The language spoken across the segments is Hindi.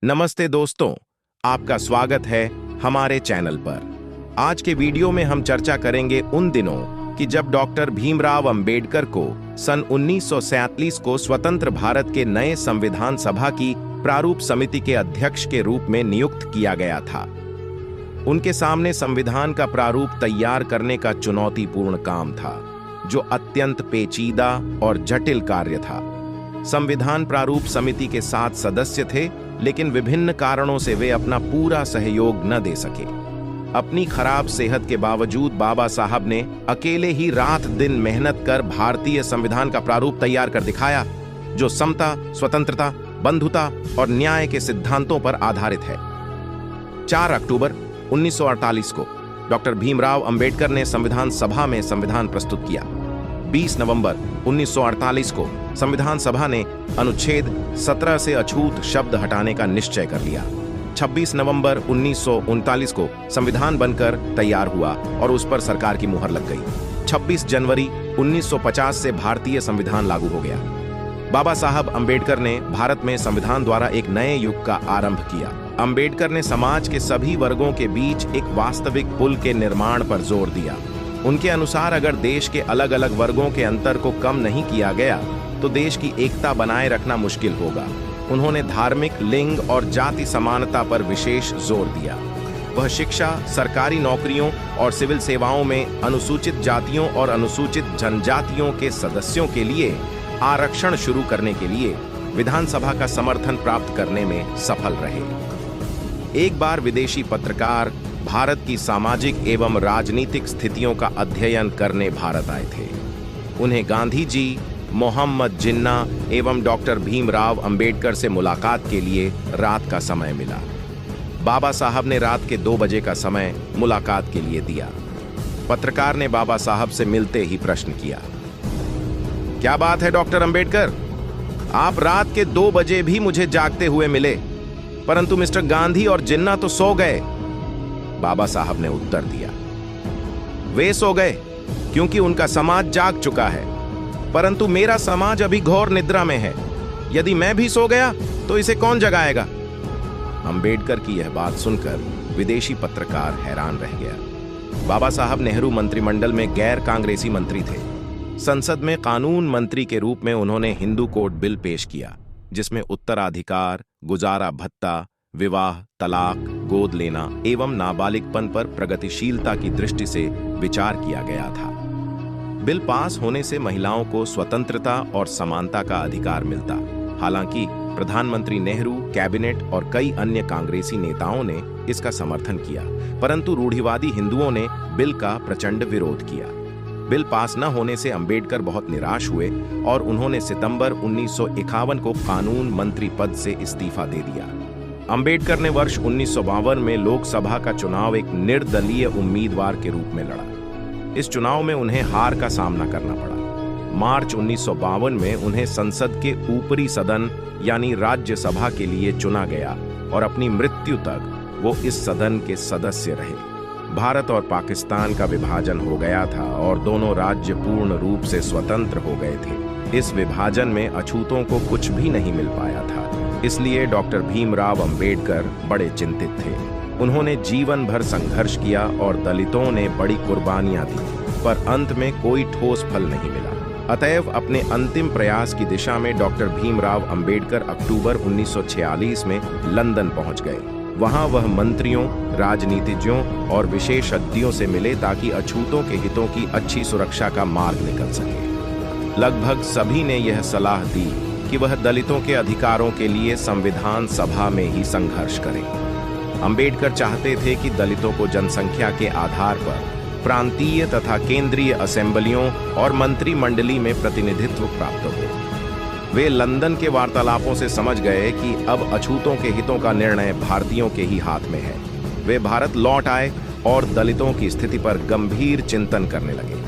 नमस्ते दोस्तों, आपका स्वागत है हमारे चैनल पर। आज के वीडियो में हम चर्चा करेंगे उन दिनों कि जब डॉक्टर भीमराव अंबेडकर को सन 1947 को स्वतंत्र भारत के नए संविधान सभा की प्रारूप समिति के अध्यक्ष के रूप में नियुक्त किया गया था। उनके सामने संविधान का प्रारूप तैयार करने का चुनौतीपूर्ण काम था, जो अत्यंत पेचीदा और जटिल कार्य था। संविधान प्रारूप समिति के 7 सदस्य थे, लेकिन विभिन्न कारणों से वे अपना पूरा सहयोग न दे सके। अपनी खराब सेहत के बावजूद बाबा साहब ने अकेले ही रात दिन मेहनत कर भारतीय संविधान का प्रारूप तैयार कर दिखाया, जो समता, स्वतंत्रता, बंधुता और न्याय के सिद्धांतों पर आधारित है। 4 अक्टूबर 1948 को डॉक्टर भीमराव अंबेडकर ने संविधान सभा में संविधान प्रस्तुत किया। 20 नवंबर 1948 को संविधान सभा ने अनुच्छेद 17 से अछूत शब्द हटाने का निश्चय कर लिया। 26 नवंबर 1939 को संविधान बनकर तैयार हुआ और उस पर सरकार की मुहर लग गई। 26 जनवरी 1950 से भारतीय संविधान लागू हो गया। बाबा साहब अंबेडकर ने भारत में संविधान द्वारा एक नए युग का आरंभ किया। अंबेडकर ने समाज के सभी वर्गों के बीच एक वास्तविक पुल के निर्माण पर जोर दिया। उनके अनुसार अगर देश के अलग अलग वर्गों के अंतर को कम नहीं किया गया तो देश की एकता बनाए रखना मुश्किल होगा। उन्होंने धार्मिक, लिंग और जाति समानता पर विशेष जोर दिया। वह शिक्षा, सरकारी नौकरियों और सिविल सेवाओं में अनुसूचित जातियों और अनुसूचित जनजातियों के सदस्यों के लिए आरक्षण शुरू करने के लिए विधानसभा का समर्थन प्राप्त करने में सफल रहे। एक बार विदेशी पत्रकार भारत की सामाजिक एवं राजनीतिक स्थितियों का अध्ययन करने भारत आए थे। उन्हें गांधी जी, मोहम्मद जिन्ना एवं डॉक्टर भीमराव अंबेडकर से मुलाकात के लिए रात का समय मिला। बाबा साहब ने रात के 2 बजे का समय मुलाकात के लिए दिया। पत्रकार ने बाबा साहब से मिलते ही प्रश्न किया, क्या बात है डॉक्टर अंबेडकर, आप रात के 2 बजे भी मुझे जागते हुए मिले, परंतु मिस्टर गांधी और जिन्ना तो सो गए। बाबा साहब ने उत्तर दिया, वे सो गए क्योंकि उनका समाज जाग चुका है, परंतु मेरा समाज अभी घोर निद्रा में है। यदि मैं भी सो गया तो इसे कौन जगाएगा? अंबेडकर की यह बात सुनकर विदेशी पत्रकार हैरान रह गया। बाबा साहब नेहरू मंत्रिमंडल में गैर कांग्रेसी मंत्री थे। संसद में कानून मंत्री के रूप में उन्होंने हिंदू कोड बिल पेश किया, जिसमें उत्तराधिकार, गुजारा भत्ता, विवाह, तलाक, गोद लेना एवं नाबालिगपन पर प्रगतिशीलता की दृष्टि से विचार किया गया था। बिल पास होने से महिलाओं को स्वतंत्रता और समानता का अधिकार मिलता। हालांकि प्रधानमंत्री नेहरू, कैबिनेट और कई अन्य कांग्रेसी नेताओं ने इसका समर्थन किया, परंतु रूढ़िवादी हिंदुओं ने बिल का प्रचंड विरोध किया। बिल पास न होने से अंबेडकर बहुत निराश हुए और उन्होंने सितंबर 1951 को कानून मंत्री पद से इस्तीफा दे दिया। अंबेडकर ने वर्ष 1952 में लोकसभा का चुनाव एक निर्दलीय उम्मीदवार के रूप में लड़ा। इस चुनाव में उन्हें हार का सामना करना पड़ा। मार्च 1952 में उन्हें संसद के ऊपरी सदन यानी राज्यसभा के लिए चुना गया और अपनी मृत्यु तक वो इस सदन के सदस्य रहे। भारत और पाकिस्तान का विभाजन हो गया था और दोनों राज्य पूर्ण रूप से स्वतंत्र हो गए थे। इस विभाजन में अछूतों को कुछ भी नहीं मिल पाया था, इसलिए डॉक्टर भीमराव अंबेडकर बड़े चिंतित थे। उन्होंने जीवन भर संघर्ष किया और दलितों ने बड़ी कुर्बानियां दी, पर अंत में कोई ठोस फल नहीं मिला। अतएव अपने अंतिम प्रयास की दिशा में डॉक्टर भीमराव अंबेडकर अक्टूबर 1946 में लंदन पहुंच गए। वहां वह मंत्रियों, राजनीतिज्ञों और विशेषज्ञों से मिले ताकि अछूतों के हितों की अच्छी सुरक्षा का मार्ग निकल सके। लगभग सभी ने यह सलाह दी कि वह दलितों के अधिकारों के लिए संविधान सभा में ही संघर्ष करें। अंबेडकर चाहते थे कि दलितों को जनसंख्या के आधार पर प्रांतीय तथा केंद्रीय असेंबलियों और मंत्रिमंडली में प्रतिनिधित्व प्राप्त हो। वे लंदन के वार्तालापों से समझ गए कि अब अछूतों के हितों का निर्णय भारतीयों के ही हाथ में है। वे भारत लौट आए और दलितों की स्थिति पर गंभीर चिंतन करने लगे।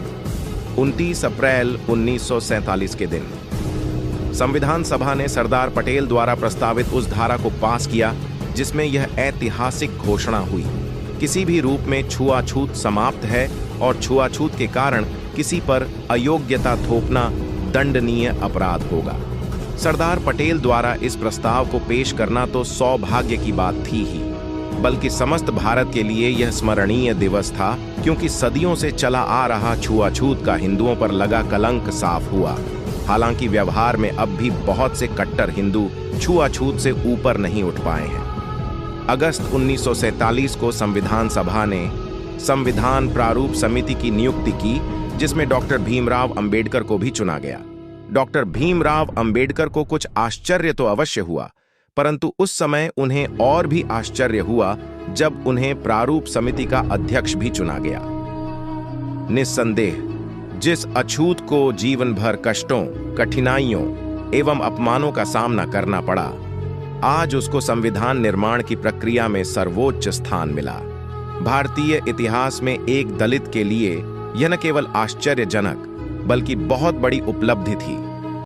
29 अप्रैल 1947 के दिन संविधान सभा ने सरदार पटेल द्वारा प्रस्तावित उस धारा को पास किया जिसमें यह ऐतिहासिक घोषणा हुई, किसी भी रूप में छुआछूत समाप्त है और छुआछूत के कारण किसी पर अयोग्यता थोपना दंडनीय अपराध होगा। सरदार पटेल द्वारा इस प्रस्ताव को पेश करना तो सौभाग्य की बात थी ही, बल्कि समस्त भारत के लिए यह स्मरणीय दिवस था, क्योंकि सदियों से चला आ रहा छुआछूत का हिंदुओं पर लगा कलंक साफ हुआ। हालांकि व्यवहार में अब भी बहुत से कट्टर हिंदू छुआछूत से ऊपर नहीं उठ पाए हैं। अगस्त 1947 को संविधान सभा ने संविधान प्रारूप समिति की नियुक्ति की, जिसमें डॉक्टर भीमराव अंबेडकर को भी चुना गया। डॉक्टर भीमराव अंबेडकर को कुछ आश्चर्य तो अवश्य हुआ, परंतु उस समय उन्हें और भी आश्चर्य हुआ जब उन्हें प्रारूप समिति का अध्यक्ष भी चुना गया। निस्संदेह जिस अछूत को जीवन भर कष्टों, कठिनाइयों एवं अपमानों का सामना करना पड़ा, आज उसको संविधान निर्माण की प्रक्रिया में सर्वोच्च स्थान मिला। भारतीय इतिहास में एक दलित के लिए यह न केवल आश्चर्यजनक बल्कि बहुत बड़ी उपलब्धि थी।